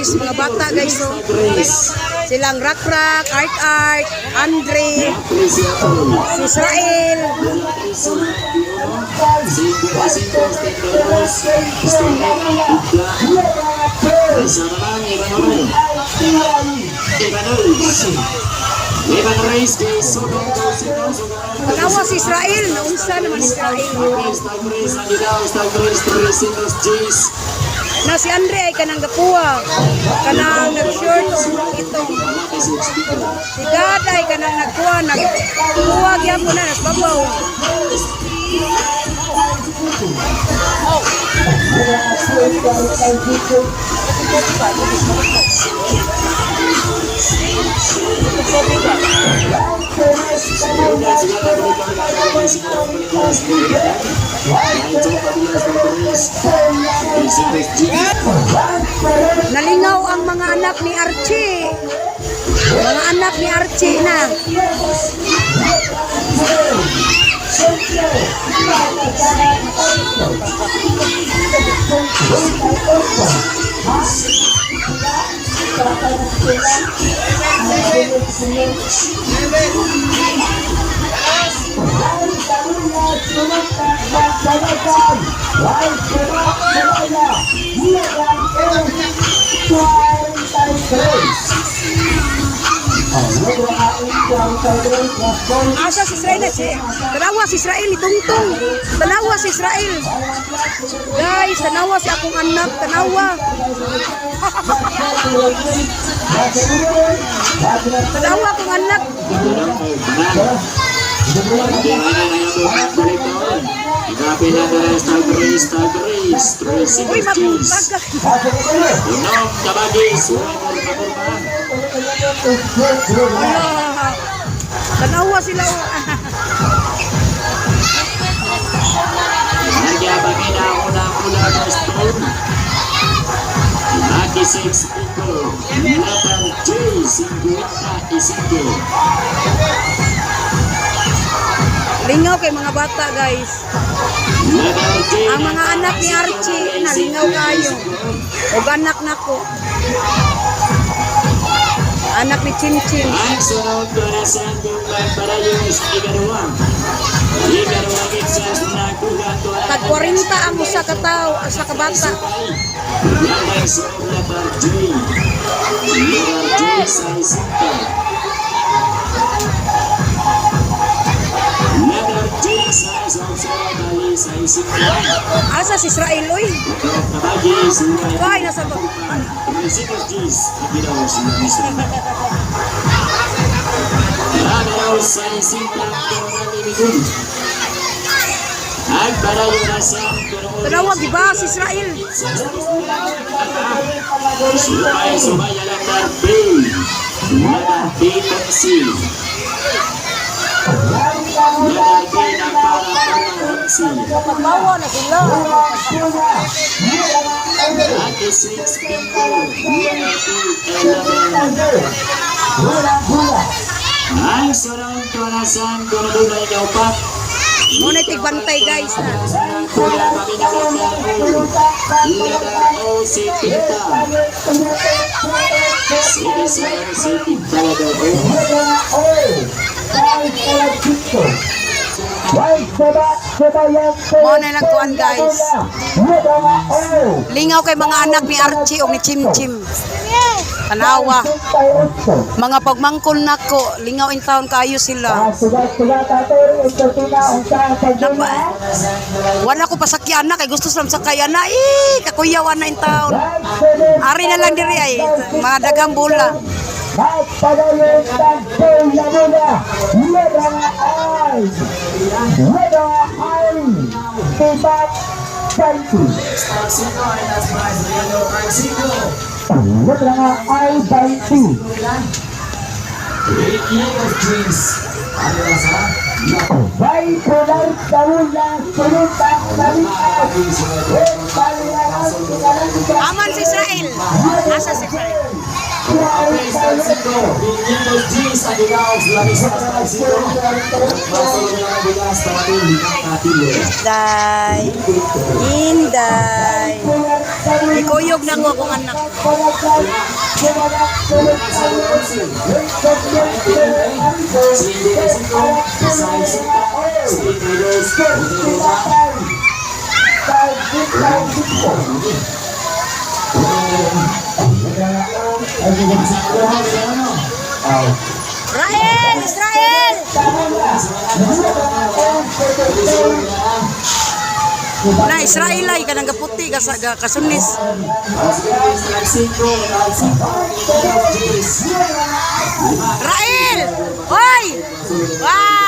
guys, mga bata guys. So, silang Rakrak, Art, Andre, si Israel. Panawa si Israel, naunsa naman Israel. Na si Andre ay kanang gapuwa, kanang nag-short itong si Dad ay kanang nagkuha, nagkuha gyapon na nas babaw. Nalingaw ang mga anak ni Archie. Mga anak ni Archie na. Asa si Israel na siya. Tanawa si Israel, itungtong. Tanawa si Israel. Guys, tanawa si akong anak. Tanawa. Tanawa akong anak. Uy, mabuntag ka. Tanawa sila. Lingaw kay mga bata guys. Ang mga anak ni Archie nalingaw kayo. O anak nako. Anak ni Chinchin. Ang sunod para sa duman para yung ikaduwa. Ikaduwa kitsa na kuha to. Tag 40 ang usa ka tawo, sa kabata. Ang sunod na barjay. Barjay sa isita. Barjay sa isang sa isita. Asa si Israel oy? Kabagi suway. Why nasa to? Sikas jis. Ginawa sa isita. Nagaraw sa isita ng ibigay. Ay, para yung nasa Tanawa giba si Israel. Sumay alam na B. Nag-B taxi. Nag-B na para taxi. Pagbawa na sila. Ate 6 people. Ang sarang tuwanasan kung doon ay naupat. Muna tigbantay guys na. Kuya kami na si Pinta. Si Pinta Muna lang tuan guys. Lingaw kay mga anak ni Archie o ni Chimchim. Tanawa. Mga pagmangkol nako, lingaw in town kayo sila. Wala ko pasakyan na kay gusto sa sakyan na kakuyawan na in town. Ari na lang diri ay mga dagang bola. Aman si Israel. Asa si Israel? Inday. Ikuyog na ko akong anak. Israel! Israel! Na Israel ay kanang gaputi kasunis. Israel! Hoy! Wow!